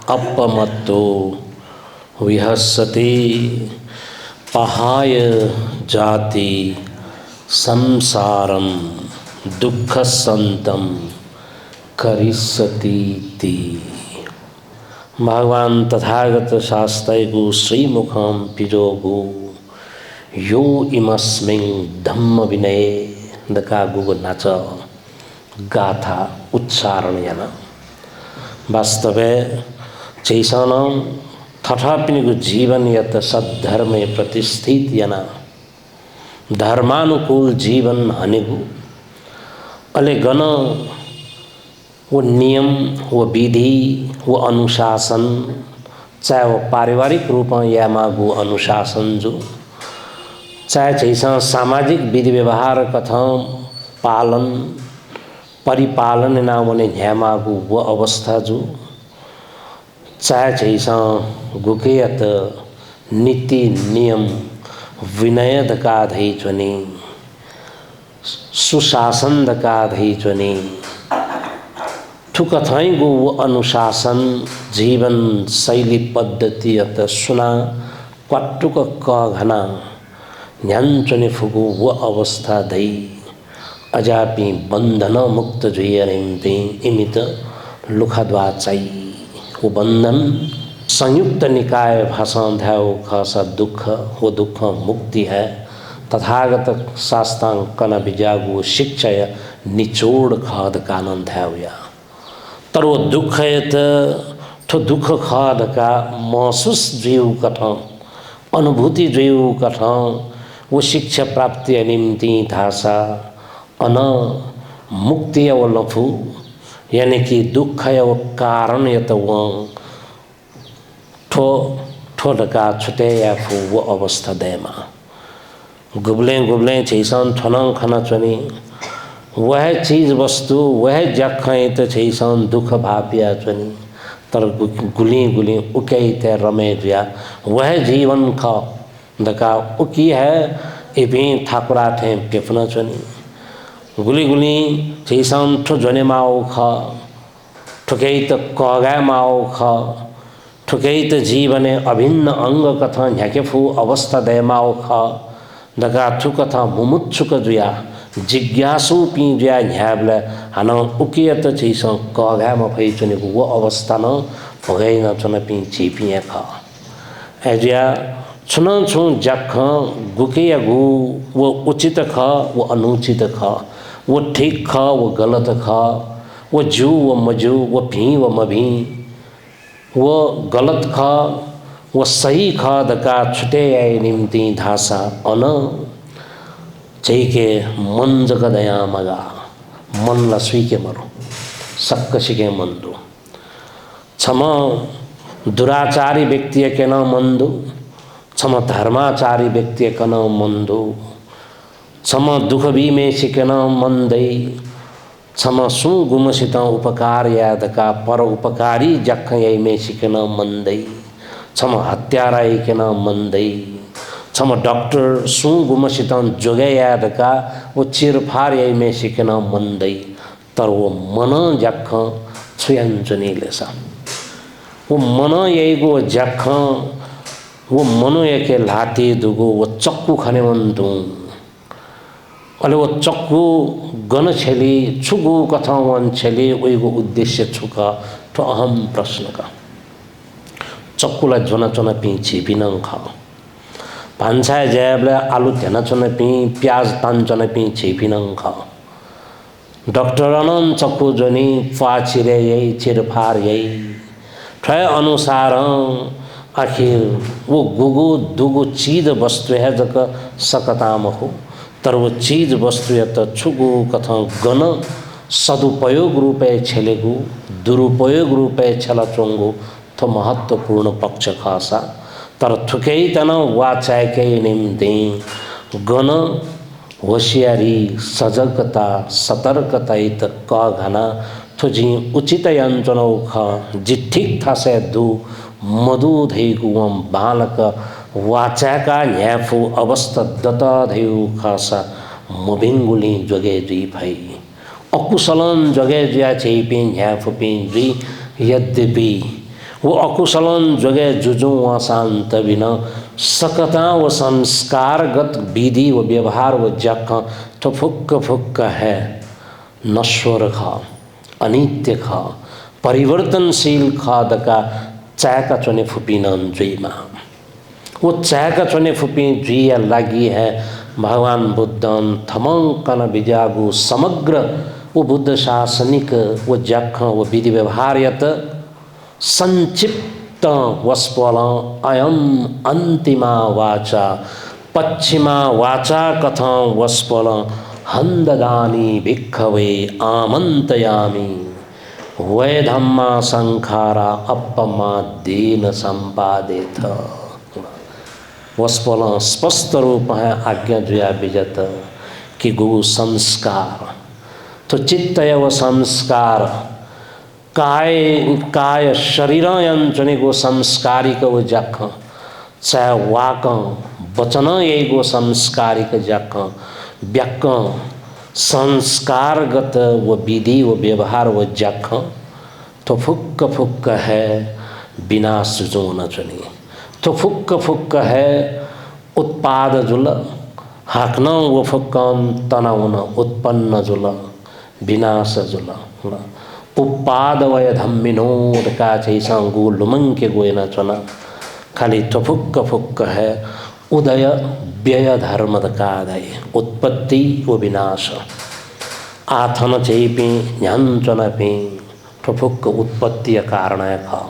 अपमत्तो विहसति पहाय जाति संसारम दुःखसंतं करिष्यतीति। भगवान तथागत शास्त्रैगु श्रीमुखं पिजोगु यो इमस्मिन् धम्म विनये दकागुगु नाच गाथा उच्चारण याना वास्तवे चैसानं तथापिनिगु जीवन यत सद्धर्मे प्रतिष्ठित याना धर्मानुकूल जीवन हनेगु अले गण वो नियम वो विधि वो अनुशासन चाहे वो पारिवारिक रूप में या मागु अनुशासन जो चाहे जैसा सामाजिक विधि व्यवहार कथा पालन परिपालन ना होने न्यामागु वो अवस्था जो चाहे जैसा गुकेयत नीति नियम विनय दका धई चुनी सुशासन दका धई चुनी ठुकथाई गो वो अनुशासन जीवन शैली पद्धति अत सुना क्वाटुक क घना न्यान चुने फुगु वो अवस्था धई अजापि बंधन मुक्त जुयरिंपे इमित लुखद्वा चाहिए वो बंधन संयुक्त निकाय भाषा ध्याव खासा दुख वो दुख मुक्ति है तथागत शास्त्रांकन विजागु शिक्षय निचोड़ खाद कानन ध्यावया तर वो दुख है तो दुख खाद का महसूस जीव कथा अनुभूति जीव कथा वो शिक्षा प्राप्ति निम्ति धासा अन मुक्ति वो लफु यानी कि दुख है वो कारण यत वो ठो ठो डका छुटे या फु वो अवस्था देमा गुबले गुबले चैसान ठनंग खना चुनी वह चीज वस्तु वह जखें तो चैसान दुख भापिया चुनी तर गुली गुली उकई ते रमे दिया वह जीवन खा दका उकी है इबी ठाकुरा थे केफना चुनी गुली गुली चैसान ठो जने माओ खा ठुकई तो कगा माओ खा ठुकई तो जीवने अभिन्न अंग कथा झकेफु अवस्था दे माओ खा दका थु कथा मुमुक्षुक जुया जिज्ञासु पी जुया झ्याबले हना उकियत चैसा कगा म फै चुने वो अवस्था न भगै न चुन पी चिपिए खा एजिया छुन छु जख गुके गु वो उचित ख वो अनुचित ख वो ठीक ख वो गलत ख वो जू वो मजू वो भी वो मभी वो गलत ख वो सही ख दका छुटे आए निम्ति धासा अन चैके मन जग दया मगा मन लस्वी के मरो सक्कशी के मंदु क्षम दुराचारी व्यक्ति के न मंदु क्षम धर्माचारी व्यक्ति के न मंदु क्षम दुख भी में सिके न मंदई क्षम सु गुमसित उपकार याद का पर उपकारी जख यही में सिके न मंदई क्षम हत्यारा के न मंदई क्षम डॉक्टर सु गुमसित जोगे याद का वो चिरफार यही में सिके न मंदई तर वो मन जख छुयन चुनी लेसा वो मन यही गो जख वो मनो यके लाती दुगो वो चक्कू खने मन दूं अले वो चक्कू गण छेली छुगु कथा वन छेली वही गो उद्देश्य छुका तो अहम प्रश्न का चक्कूला जोना चोना पी छिपिनंग खा भान्साय जयबले आलू ध्यान चोना पी प्याज तान चोना पी छिपिनंग खा डॉक्टर अनंत चक्कू जोनी फा चिरे यही चिरफार यही ठय अनुसार आखिर वो गुगु दुगु चीज वस्तु है जक सकताम हो तर वो चीज वस्तु या तो छुगु कथा गण सदुपयोग रूपे छेलेगु दुरुपयोग रूपे छला चोंगु तो महत्वपूर्ण पक्ष खासा तर थुके तन वाचाय के निम्ति गण होशियारी सजगता सतर्कता इत क घना थुजी उचित यंत्रणौ ख जी ठीक था से दु मधु धैगुवम बालक वाचाका न्याफु अवस्था दता धेउ खासा मोबिंगुली जोगे जी भाई अकुशलन जोगे जिया चेपी न्याफु पी जी यद्यपि वो अकुशलन जोगे जुजु अशांत बिना सकता वो संस्कारगत विधि व व्यवहार व जख तो फुक्क फुक्क है नश्वर खा अनित्य खा परिवर्तनशील खाद का चायका चुने फुपिनन जुईमा वो चायका चुने फुपी जुईया लगी है भगवान बुद्धन थमंकन विजागु समग्र वो बुद्ध शासनिक वो जख वो विधि व्यवहार यत संक्षिप्त वस्पल अयम अंतिमा वाचा पश्चिमा वाचा कथा वस्पल हंददानी भिक्खवे आमंतयामी वैधम्मा संखारा अपमा दीन संपादित वस्पल स्पष्ट रूप है आज्ञा जुया विजत कि गु संस्कार तो चित्त एवं संस्कार काय शरीर यंचने गो संस्कारिक वो जख चाहे वाक वचन यही गो संस्कारिक जख व्यक संस्कारगत वो विधि वो व्यवहार वो जख तो फुक्क फुक्क है बिना सुजो न चुनी तो फुक्क फुक्क है उत्पाद जुल हाकन वो फुक्कन तनाउन उत्पन्न जुल विनाश जुल उपाद वय धम्मिनोद का चैसा गो लुमंग के गोयना चुना खाली तो फुक्क फुक्क है उदय व्यय धर्म कादय उत्पत्ति व विनाश आथन चैपी न्यांचन पे ठुफुक्क उत्पत्ति कारण खा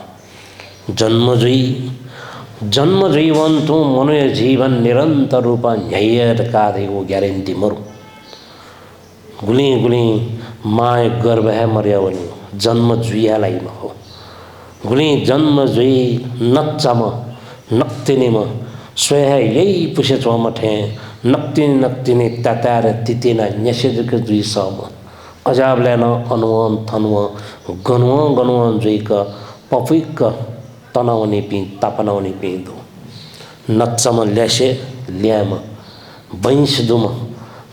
जन्म जीवंतु मनुष्य जीवन निरंतर रूप न्याय कादय वो ग्यारंटी मरु गुली गुली माय गर्भ है मर्यावनी जन्म जुयालाई हो गुली जन्म जुई नच्चम नक्तिनिम स्वयं यही पुष्य चौमठे नक्तिनी नक्तिनी ततार तितिना न्यसेजुक जुई सम अजाब लेना अनुवन थनुव गनुव गनुवन जुई का पफिक तनावनी पी तापनावनी पी दो नच्चम लेशे ल्याम बैंश दुम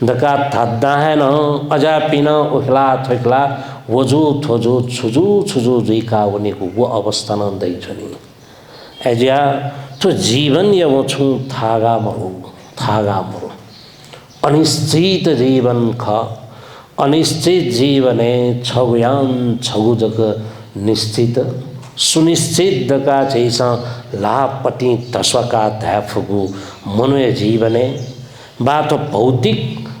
दका थद्दा है न अजा पीना उखला थोखला वजू थोजू छुजू छुजू जुई का वनी को वो अवस्था न दई छनी एजिया तो जीवन ये वो छू थागा मरु अनिश्चित जीवन खा अनिश्चित जीवने छगुयान छगु जग निश्चित सुनिश्चित दका जैसा लापटी तस्वका धैफगु मनुष्य जीवने बात भौतिक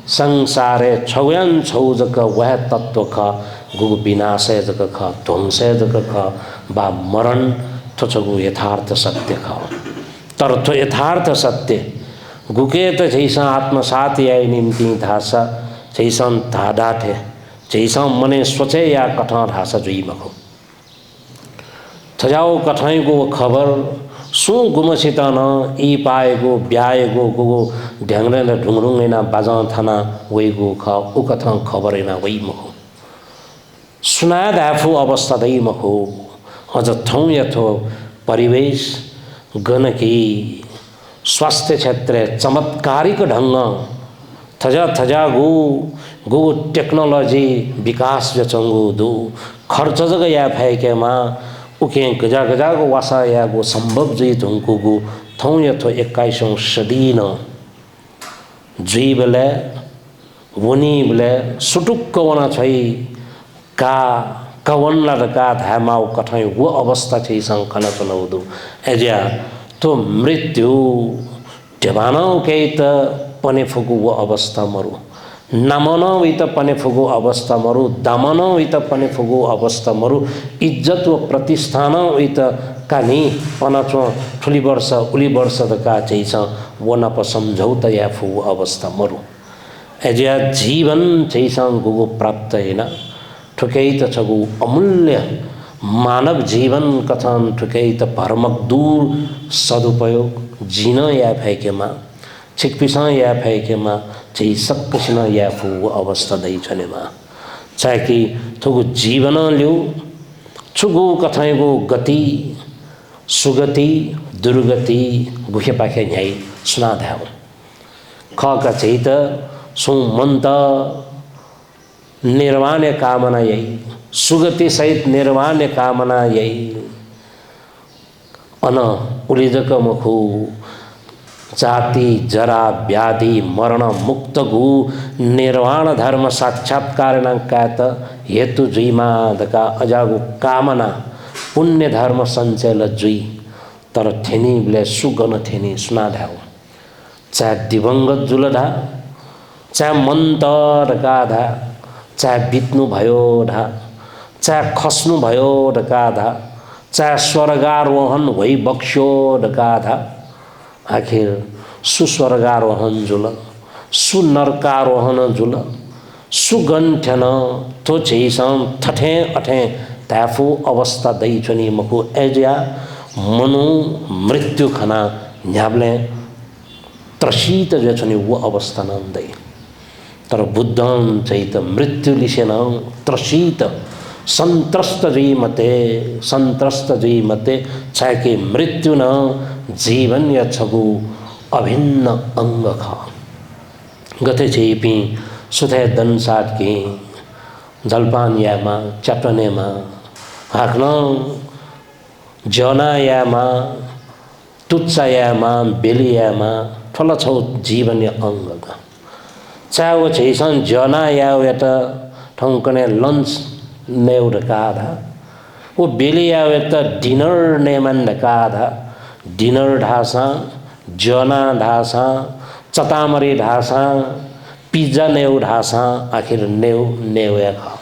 संसारे छगुयान छगु जग वह तत्व खा गु विनाशय जग खा ध्वंसय जग खा बा मरण तो छगु यथार्थ सत्य खा तर तो यथार्थ सत्य गुके तो जैसा आत्मसात या निम्ति धासा जैसा धाडाठे जैसा मने सोचे या कठा धासा जुई मखो थजाओ कठाई को खबर सु गुमसिता न ई पाएगो ब्याएगो गो ढ्याङ्रे न ढुङढुङ ना बाजा थाना वही गो ख उ कथा खबर ना वही मखो सुनाद आफू अवस्था दै मखो अझ ठाउँ यथो परिवेश गणकी स्वास्थ्य क्षेत्र चमत्कारिक ढंग थजा गो टेक्नोलॉजी विकास जचंगु दो खर्च जग या फैकेमा उके गजा गजा को वासा या गो संभव जी तुमको गो थौ यथो 21औं सदी न जीवले वनी बले सुटुक्क वना छै का कवनला का धामाउ कठाई वो अवस्था छै संकन चलाउदु एजा तो मृत्यु जवानों के त पने फुगु वो अवस्था मरु नमनो वित पने फुगु अवस्था मरु दमनो वित पने फुगु अवस्था मरु इज्जत व प्रतिष्ठान वित कानी पनाचो ठुली वर्ष उली वर्ष का चैसा वो न प समझौता या फुगु अवस्था मरु एजा जीवन चैसा गुगु प्राप्त हैन ठुकै त छगु अमूल्य मानव जीवन कथन ठुकै त परमक दूर सदुपयोग जीन या फैकेमा छिकपिसा या फैकेमा चाहिँ सक्कसिन या फु अवस्था दै छनेमा चाहे कि थुगु जीवन ल्यु छुगु कथाइगु गति सुगति दुर्गति गुखे पाखे न्याय सुना धाउ ख का चाहिँ त सु मन्त निर्वाण कामना यही सुगति सहित निर्वाण कामना यही अन उलिजक मुखु जाति जरा व्याधि मरण मुक्त गु निर्वाण धर्म साक्षात्कार कायत हेतु जुइमादका अजागु कामना पुण्य धर्म सञ्चयल जुई तर थेनीले सुगन थेनी सुनाध्याउ चाहे दिवंगत जुलधा चाहे मन्तर गाधा चाहे बित्नु भयो ढा चाहे खस्नु भयो ढकाधा चाहे स्वर्गारोहण भई बक्स्यो ढकाधा आखिर सुस्वर्गारोहण जुल सुनर्कारोहण जुल सुगन्ठ्यन तो चेसम ठठे अठे त्याफु अवस्था दै चनी मखु एज्या मनु मृत्यु खना न्याब्ले त्रसित जे छनी वो अवस्था नन्दै तर बुद्धं चैत मृत्यु लिसेन त्रसित संत्रस्त जी मते छाके मृत्यु न जीवन या छगु अभिन्न अंग खा गते चेपी सुथे दनसाट के जलपान यामा चटनेमा हाक्न जनायामा तुच्चायामा बेलियामा ठल छौ जीवन या अंग चाहे वो छैसन जना या एटा ठौकने लंच नेउड काधा वो बेलिया एटा डिनर नेमन काधा डिनर ढासा जना ढासा चतामरी ढासा पिज्जा नेउ ढासा आखिर नेउ नेउया खा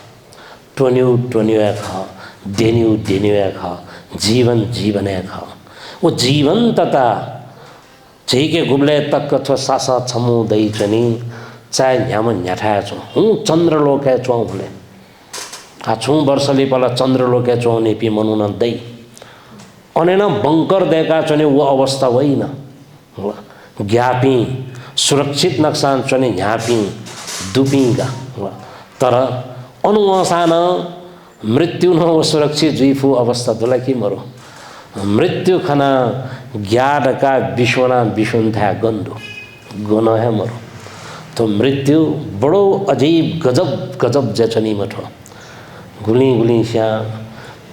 टोन्यू टोन्यूया खा देन्यू देन्यूया खा जीवन जीवने खा वो जीवन तथा झिके गुब्ले तक अथवा सासा छमु दै चनी चाहे न्याम न्याठाया छु हूँ चन्द्रलोके चौँ भले आ छु वर्षले पला चन्द्रलोके चौँ नेपी मनुन दै अनेन बंकर देखा चने वो अवस्था होइन ज्ञापी सुरक्षित नक्सान चने न्यापी दुपीगा तर अनुवासान मृत्यु न वो सुरक्षित जीफु अवस्था तुला कि मरो मृत्यु खना ज्ञाडका विश्वना विशुन्था गंदो गुण है मरो तो मृत्यु बड़ो अजीब गजब गजब जचनी मठो गुली गुली स्या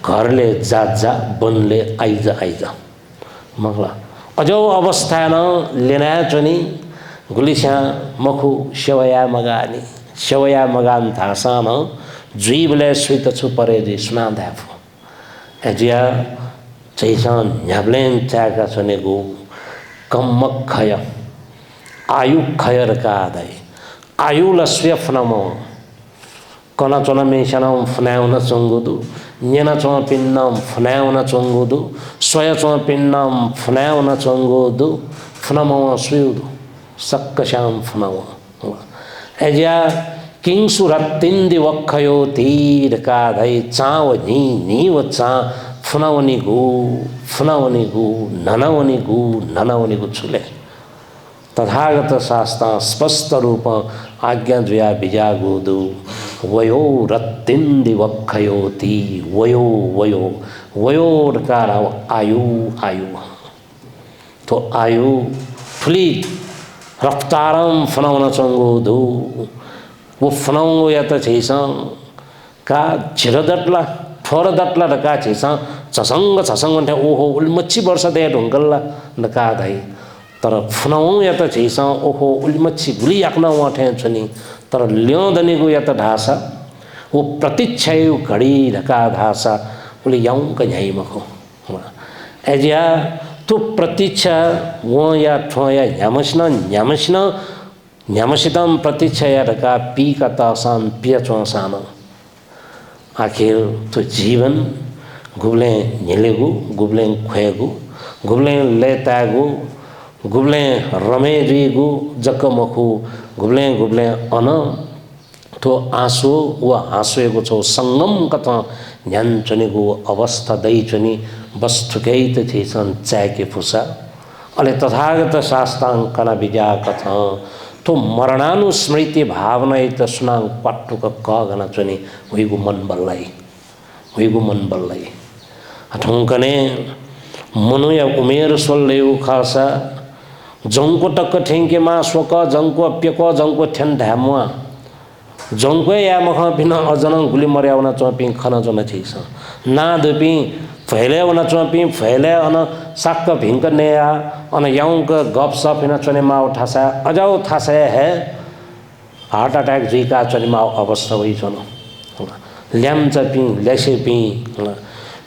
घरले जा बनले आइजा आइजा मगला अजो अवस्था न लेना चनी गुलिस्या मखु सेवया मगानी सेवया मगान थासान जीवले स्वित छु परे जी सुना धाफु एजिया चैसान न्याब्लेन चाका चने गो कम्मक खय आयु खयर का आदाय आयु लस्वे फनमो कना चोना मेशनम फनाउन चंगुदु न्यना चोना पिन्नम फनाउन चंगुदु स्वय चोना पिन्नम फनाउन चंगुदु फनमो स्विउदु सक्कशाम फनमो एजिया किंसु रत्तिंदि वखयो तीर का आदाय चाव नी व चा फुनावनी गु ननवनी गु छुले तथागत शास्त्र स्पष्ट रूप आज्ञा द्वया बिजागुदु वयो रत्तिंदि वखयोति वयो वयो वयोरकार आयु आयु तो आयु ठुली रफ्तारम फनाउन चंगुदु वो फनाउंगो या त छैसं का झिरदटला ठोरदटला रका छैसं छसंग ओहो उल्मच्छी वर्ष दे ढुंगल्ला नका धाई तर फुनाऊ या त छैसं ओहो उल्मच्छी गुली आक्ना वाठे छनी तर ल्योदनी गो या त ढासा वो प्रतीक्षायु घड़ी ढका ढासा उली याऊं का न्याय मखो एजिया तो प्रतीक्षा वो या ठो या न्यामसितम प्रतीक्षा या ढका पी का तासान पिया चौसान आखिर तो जीवन गुबले निलेगु गुबले खुएगु गुबले लेतागु गुबले रमेजीगु जकमखु गुबले अन तो आँसु व हाँसुएको छौ संगम कथा न्यान्चनेगु अवस्था दैचनी बस ठुकै त थिसन चाके फुसा अले तथागत शास्त्रांकन विद्या कथा तो मरणानुस्मृति भावना त सुनाङ पट्टुक क गना चनी हुइगु मन बल्लाई ठुङ्कने मनु या उमेर सोल्लेउ खासा जंको टक्क ठेंके मा स्वक जंको अप्यक जंको ठेन ढामुआ जंको या मख बिना अजन गुली मर्याउन चपी खन जन छैस ना दुपी फैले उन चोपी फैले अन साक्क भिंक नेया अन यौंक गप सप इन चने माओ ठासा अजाओ ठासा है हार्ट अटैक जुइका चने माओ अवस्था वही चनो ल्याम चपी लेसे पी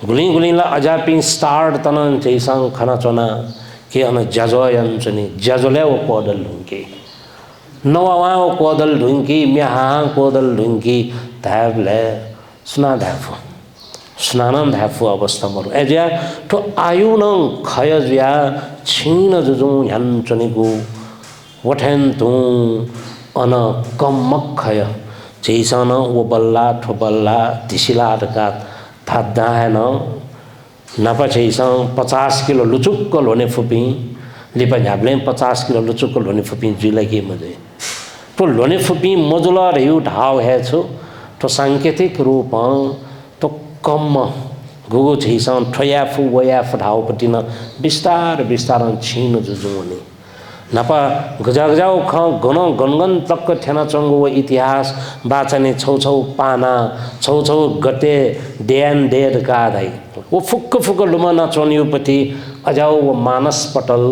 गुली गुली ला अजा पी स्टार्ट तन चैसंग खना चना के अन जजोयन चनी जजोले वो कोदल ढुंके नवा वो कोदल ढुंकी म्याहा कोदल ढुंकी धाबले सुना धाफो स्नानन धाफो अवस्था मरु एजा तो आयु न खय ज्या छीन जुजु यान चनिगु वठेन तु अन कमक खय चैसन वो बल्ला ठो बल्ला दिसिला का थादा है न नपा चैसन 50 किलो लुचुक्क लोने फुपी लिपा झाबले 50 किलो लुचुक्क लोने फुपी जुइला के मजे तो लोने फुपी मजुला रह्यु ढाव है छु तो सांकेतिक रूप तो कम गुगु छैसन ठयाफु वयाफु ढाउपट्टि न बिस्तार बिस्तार छिन जुजुने नपा गजागजाउ ख गन गनगन तक्क ठेना चंगो वो इतिहास बाचने छौ छौ पाना छौ छौ गते देन देर का धाई वो फुक्क फुक्क लुमा नचोनियुपट्टि अजाउ वो मानस पटल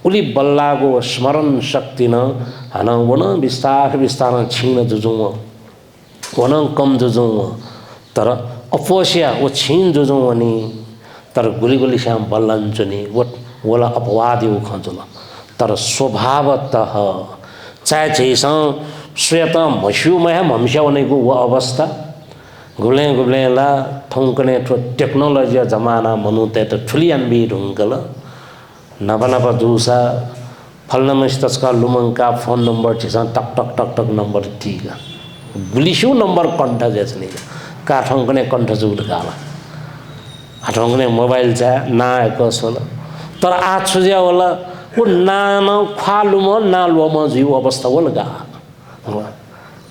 उली बल्लागो स्मरण शक्ति न हन वन बिस्तार बिस्तार छिन जुजुङ वन कम जुजुङ तर अपोस्या वो छीन जुजुङ वनी तर गुली गुली श्याम बल्लन चुनी वला अपवाद यु खजुल तर स्वभावतः चाहे चैसं श्वेत मस्युमय मम्स्याउनेको वो अवस्था गुले गुले ला थौंकने तो टेक्नोलॉजी जमाना मनुते तो ठुलियान भी ढुंगल नपा नपा दूसा फलनमस्तका लुमंका फोन नंबर चैसं टक टक टक टक नंबर तीगा गुलिशु नंबर कंठ जैसनी का ठौंकने कंठ जुल गाला ठौंकने मोबाइल चा ना कसोल तर आज सुझ्या वाला वो नान ख्वालुम नालुम जीव अवस्था वो लगा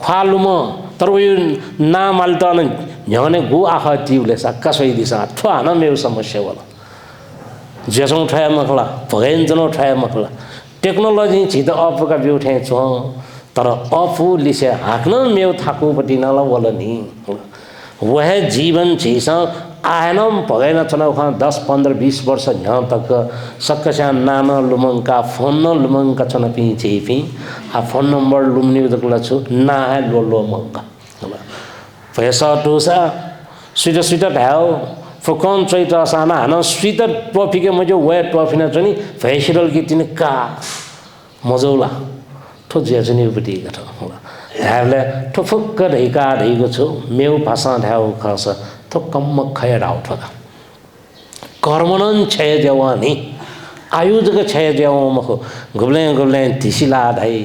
ख्वालुम तर वो ना मालता न झने गु आखा जीवले सक्का सोई दिसा ठुआ न मेरो समस्या वाला जसों उठाया मखला भगैन जनो उठाया मखला टेक्नोलॉजी छिद अप का भी उठे छ तर अफु लिसे हाक्न मेउ थाकु पटि नला वला नि वह जीवन छिस आएनम भगैन चना उखा 10 15 20 वर्ष यहाँ तक सक्कसा नाना लुमंका फोन न लुमंका चना पि चेपि आ फोन नंबर लुमनि दकुला छु ना है लो लो मंका पैसा टुसा स्वीट स्वीट ढाउ फुकन चैत साना हन स्वीट ट्रॉफी के मजो वे ट्रॉफी न चनी फेसिरल की तिने का मजौला ठो जेजनी उपति गथ होला धाले ठो फुक्क ढैका ढैको छु मेउ भाषा ढाउ खस तो कम खय डाउ ठगा कर्मनन छय जवानी आयुध के छय जव मखो गुबले गुबले दिसिला धाई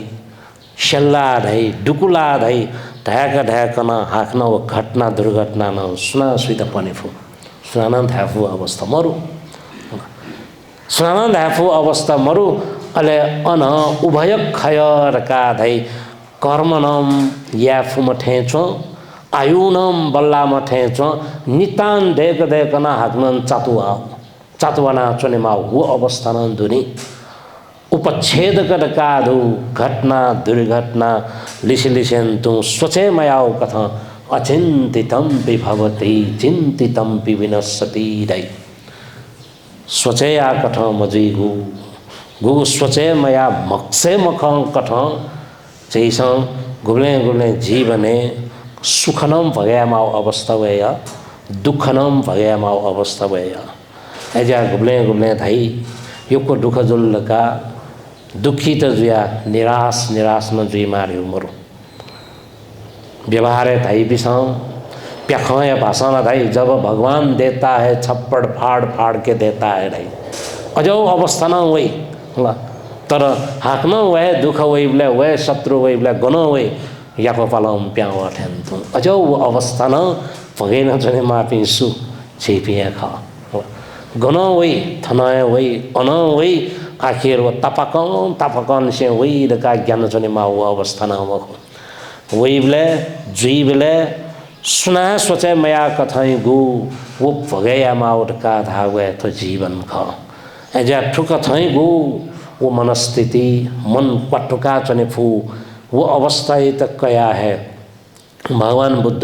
शल्ला धाई डुकुला धाई ढाका ढाकन हाक्न वो घटना दुर्घटना न सुना सुइता पनि फु सुनान धाफु अवस्था मरु सुनान धाफु अवस्था मरु अले अन उभय खयर का धाई कर्मनम याफु मठेचो आयुनम बल्ला मठेच नितान देख देखना हाक्नन चातुवाना चुनेमा वो अवस्था न दुनी उपच्छेद काधु घटना दुर्घटना लिसे लिसेन तु स्वचे मयाओ कथा अचिंतितम विभवती चिंतितम विनश्यति दै स्वचेया कथा मजी गु स्वचे मया मक्से मख कथा चैस गुबले गुबले जीवने सुखनम भगयामाओ अवस्था वया दुखनम भगयामाओ अवस्था वया एजा गुबले गुबले धाई योको दुख जुल्लका दुखी त जुया निराश निराश न जुई मार्यो मरु व्यवहार धाई बिसाऊ प्याखया भाषा न धाई जब भगवान देता है छप्पड़ फाड़ फाड़ के देता है धाई अजो अवस्था न वही होला तर हाक्न वह दुख वही बोले वह शत्रु वही बोले गन वही याको पालम प्याव ठेन तुम अजो वो अवस्था न भगैन जने मापी सु छेपिया खा गन वही थनाय वही अन वही आखिर वो तपकन से वही रका ज्ञान जने मा वो अवस्था न मखो वही बोले जुई बोले सुना सोचे मया कथाई गु वो भगया माउट का था वह तो जीवन खा एजा ठुक थई गु वो मनस्थिति मन पटुका चने फू वो अवस्था ये तक कया है भगवान बुद्ध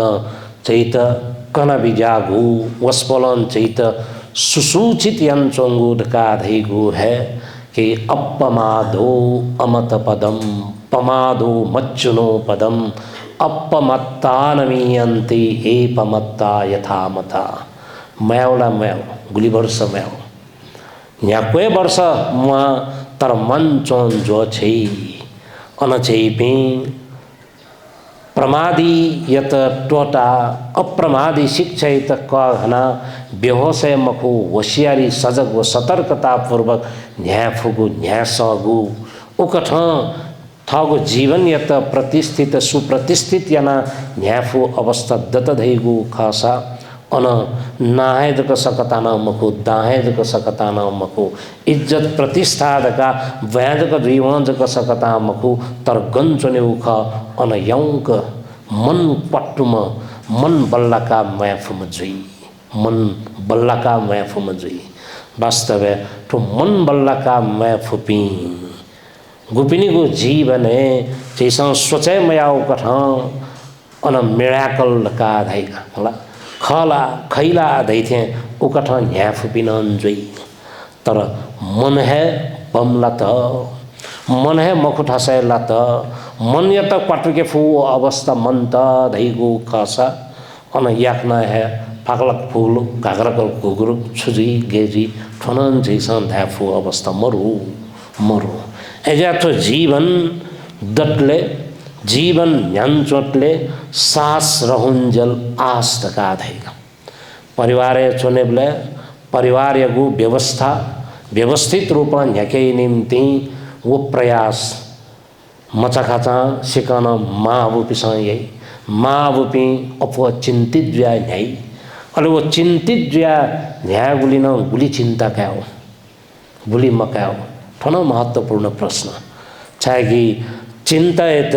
चैत कन बिजागु वस्पलन चैत सुसूचित यंचोंगु ढकाधेगु है कि अपमादो अमत पदम पमादो मच्चुनो पदम अपमत्ता नमीयन्ति एपमत्ता यथामता म्याउला म्याउ गुली वर्ष म्याउ यहाँ कोई वर्ष मुआ तर मन चोन जो छै अन छैपी प्रमादी यत टोटा अप्रमादी शिक्षा यत कहना बेहोश मखु होशियारी सजग व सतर्कता पूर्वक न्याय फुगु न्याय सहगु उकठ थगु जीवन यत प्रतिष्ठित सुप्रतिष्ठित याना न्यायफु अवस्था दत धैगु खासा अन नाहेदक सकताना मखु दाहेदक सकताना मखु इज्जत प्रतिष्ठा दका वैदक द्विवंजक सकता मखु तर गंचने उख अन यौंक मन पट्टुम मन बल्लका मैफुम जुई मन बल्लका मैफुम जुई वास्तव तो मन बल्लका मैफुपी गुपिनी को जीवन है जैसा सोचे मयाओ कठा अन मिराकल का धाइका होला खला खैला आधै थे उकठ न्या फुपिन जोई तर मन है बमला त मन है मखुठा सैला त मन यत पटके फु अवस्था मन त धैगु खसा अन याकना है फाकलक फूल घागरकल घुगुरु छुजी गेजी ठनन जैसन धाफु अवस्था मरु मरु एजा तो जीवन दटले जीवन न्यान्चोटले सास रहूंजल आस तका धैगा परिवार चुने बले परिवार यगु व्यवस्था व्यवस्थित रूपमा न्याके निम्ति वो प्रयास मचाखाचा सिकान माबुपीसँग यही माबुपी अपो चिंतित व्या न्याई अले वो चिंतित व्या न्याय गुली न गुली चिंता क्या हो गुली मका हो ठनो महत्वपूर्ण प्रश्न चाहे कि चिंता एत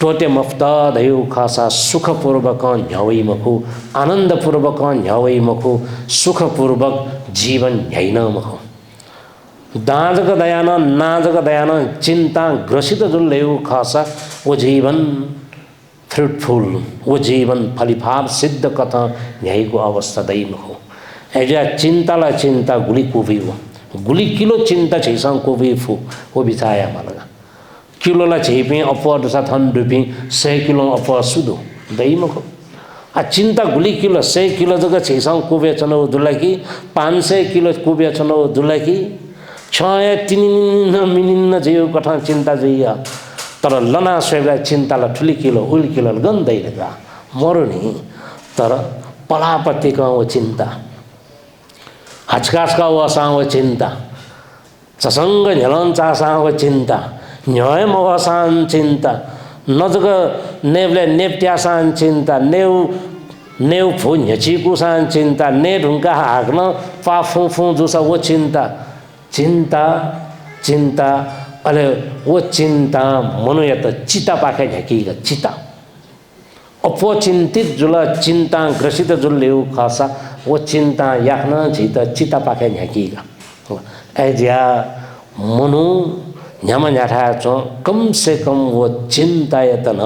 टोटे मफ्ता धयु खासा सुखपूर्वक न्यावई मखु आनंदपूर्वक न्यावई मखु सुखपूर्वक जीवन न्याइन मखु दाजक दयान नाजक दयान चिंता ग्रसित जुल्लेउ खासा वो जीवन फ्रूटफुल वो जीवन फलिफाप सिद्ध कथा न्यायको अवस्था दै मखु एजा चिंताला चिंता गुली कुभी हो गुली किलो चिंता छैसँग कोभी फु वो बिचाया मालगा किलो ला छैपी अपवाद साथ हन रुपी 100 किलो अपवाद सुदो दई मखो आ चिंता गुली किलो 100 किलो जगह छैसँग कोबे चनो दुलाकी 500 किलो कोबे चनो दुलाकी 6 तिनिन्न मिनिन्न जेउ कठा चिंता जइया तर लना स्वेगा चिंता ला ठुली किलो उल किलो गन्दै लगा मरुनी तर पलापति का वो चिंता हचकास का वो सा वो चिंता चसंग झलन चासा वो चिंता न्याय मवासान चिंता नजग नेवले नेप्ट्यासान चिंता नेव फु न्यचिकुसान चिंता ने ढुंका हाग्न पा फु फु जुसा वो चिंता चिंता चिंता अले वो चिंता मनोयत चिता पाखे झकीगा चिता अपो चिंतित जुला चिंता ग्रसित जुल्लेउ खासा वो चिंता याखना चिता चिता पाखे झकीगा ऐजा मनु न्यामा न्याठा चो कम से कम वो चिंता यतन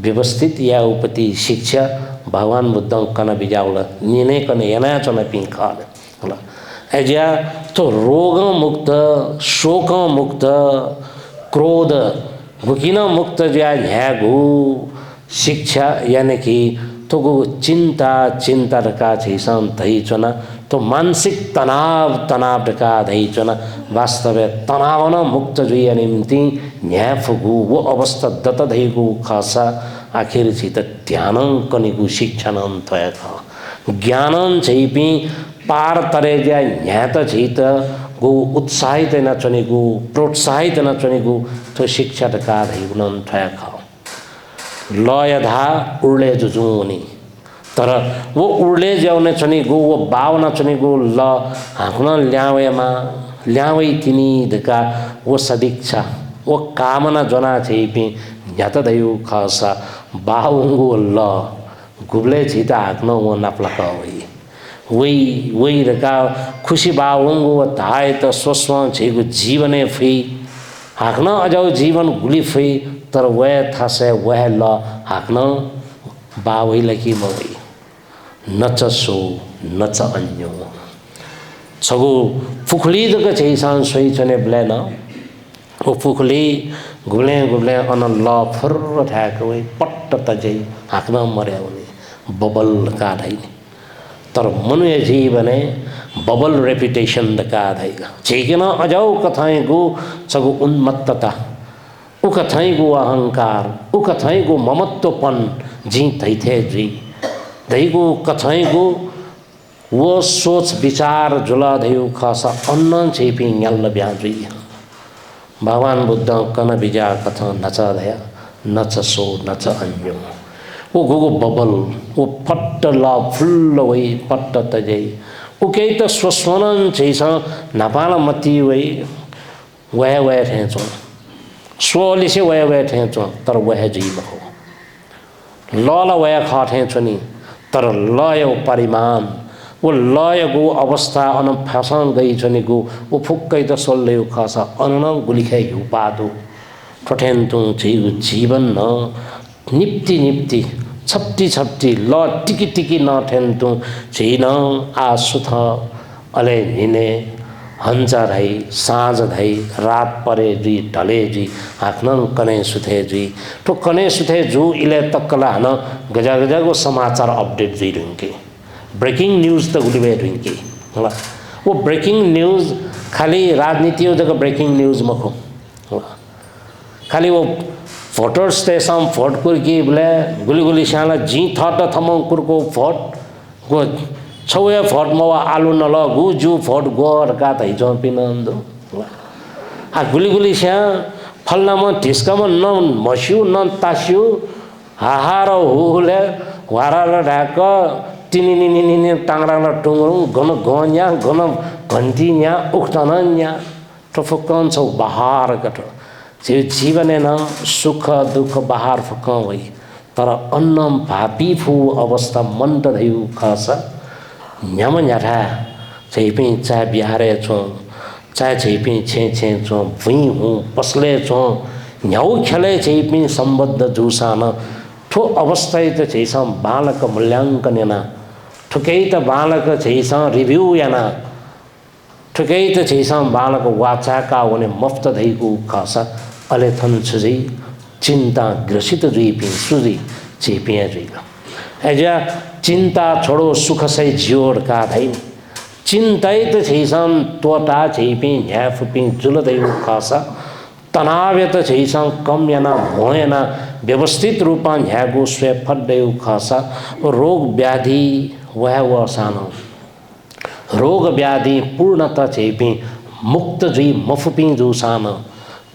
व्यवस्थित या उपति शिक्षा भगवान बुद्ध कन बिजाउला निने कन यना चन पिंखाल होला एजा तो रोग मुक्त शोक मुक्त क्रोध गुकिन मुक्त ज्या न्यागु शिक्षा यानी कि तो गो चिंता चिंता रखा छैसन धई चना तो मानसिक तनाव रखा धई चना वास्तव तनाव न मुक्त जुया निम्ति न्याय फुगु वो अवस्था दत धैगु खासा आखिर छित ध्यान कनिगु शिक्षण थय ज्ञान छैपी पार तरे ज्या न्याय त छित गु उत्साहित न चनिगु प्रोत्साहित न चनिगु तो शिक्षा रखा धैगु न थय लयधा उर्ले जुजुनी तर वो उर्ले जाउने छनी गो वो बावना छनी गो ल हाँक्न ल्यावेमा ल्यावै तिनी धका वो सदीक्षा वो कामना जना छैपी न्यात दयु खासा बावंगो ल गुब्ले छिता हाँक्न वो नाप्लका वही रका खुशी बावंगो धाय त सोस्वा छेगु जीवने फी हाँक्न अजाउ जीवन गुली फी तर वह थासे वह ल हाँक्न बावै लकी मवै न च सो न च अन्यो छगु फुखली दक छैसान सोई चने ब्लेन ओ फुखली गुब्ले अन ल फुर्र ठ्याक वै पट्ट तजै हाक्न मर्या हुने बबल काढै तर मनुष्य जीवने बबल रेपुटेशन द काढै झिकिन अजौ कथाइगु छगु उन्मत्तता उ कथाइगु अहंकार उ कथाइगु ममत्वपन जी थैथे जी दैगु कथाइगु वो सोच विचार जुला धेउ खासा अन्न छेपी न्याल ब्याजुई भगवान बुद्ध कन बिजा कथा नच दया नच सो नच अन्यो वो गुगु बबल वो पट्ट ला फुल्ल वै पट्ट तजै वो केही त स्वस्मरण छैछ नपाला मती वै वह वह ठेचो स्वले से वह ठेचो तर वह जीव हो लला वह खा ठेचो नि तर लय परिमाण वो लय गो अवस्था अन फसन गई छने गो वो फुक्कै त सोल्ले खासा अन गुलिखै उपादो ठठेन्तु जीवन न निप्ति निप्ति छप्टी छप्टी ल टिकी टिकी न ठेन्तु छिन आसुथ अले निने हन्चा धै साँझ धै रात परे जी ढले जी हाक्न कने सुथे जी तो कने सुथे जु इले तक्कला हन गजा गजा को समाचार अपडेट जी रुंके ब्रेकिंग न्यूज त गुलिबे रुंके होला वो ब्रेकिंग न्यूज खाली राजनीति हो जगह ब्रेकिंग न्यूज मखो होला खाली वो फोटोस ते सम फोट कुर की बोले गुली गुली शाला जी थट थमं कुर को फोट गो छौया फोट मवा आलु न ल गु जु फोट गोर का तै जपिन अंदो आ गुली गुली श्या फलना म ढिस्का म न मस्यु न तास्यु हाहार हुले वारा र ढाक टिनिनिनिनि टांगरा ल टुङरु गन गन्या गन घन्टी न्या उक्तन न्या टफकन छौ बहार गट जीवने न सुख दुख बहार फक वै तर अन्नम भापी फु अवस्था मन्ट धयु खास न्याम न्याठा छैपि चा बिहारे छौ चा छैपि छे छे छौ भुइ हु पसले छौ न्याउ खेले छैपि सम्बद्ध जुसान ठो अवस्था त छैस बालक मूल्यांकन याना ठुकै त बालक छैस रिभ्यू याना ठुकै त छैस बालक वाचाका हुने मफ्त धैगु खास अले थन छुझै चिंता ग्रसित जुइपि सुझी चेपिया जुइगा एजा चिंता छोड़ो सुख सै जियोड का धै चिंतै त छैसम तोटा छैपि न्याफुपि जुलदै खासा तनाव त छैसम कम याना भोयना व्यवस्थित रूपमा न्यागु स्वे फड्दै खासा रोग व्याधि वह सानो रोग व्याधि पूर्णता छैपि मुक्त जुइ मफुपि जुसान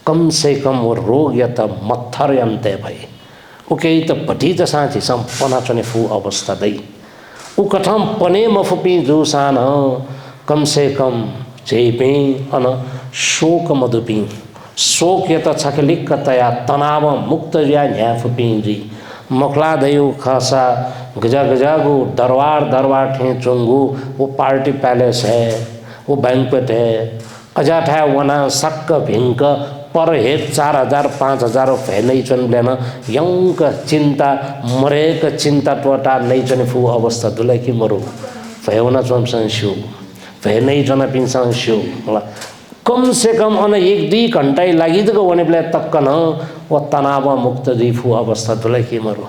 कम से कम वो रोग या त मत्थर यन्ते भई ओके त पटी त साँची सम्पना चने फु अवस्था दै उ कथम पने मफुपि जुसान कम से कम चेपि अन शोक मधुपि शोक या त छकलिक तया तनाव मुक्त या न्याफुपि जी मखला दयु खासा गजा गजा गो दरबार दरबार ठे चुंगु वो पार्टी पैलेस है वो बैंक्वेट है अजाठा वना सक्क भिंक पर हेड 4000 5000 फैनै चन लेन यंक चिंता मरेक चिंता टोटा नै चने फु अवस्था दुलै कि मरु फैवना चम संशु फैनै जना पिन संशु होला कम से कम अन 1-2 घंटा लागि दको वने ब्ले तक्कन व तनाव मुक्त जी फु अवस्था दुलै कि मरु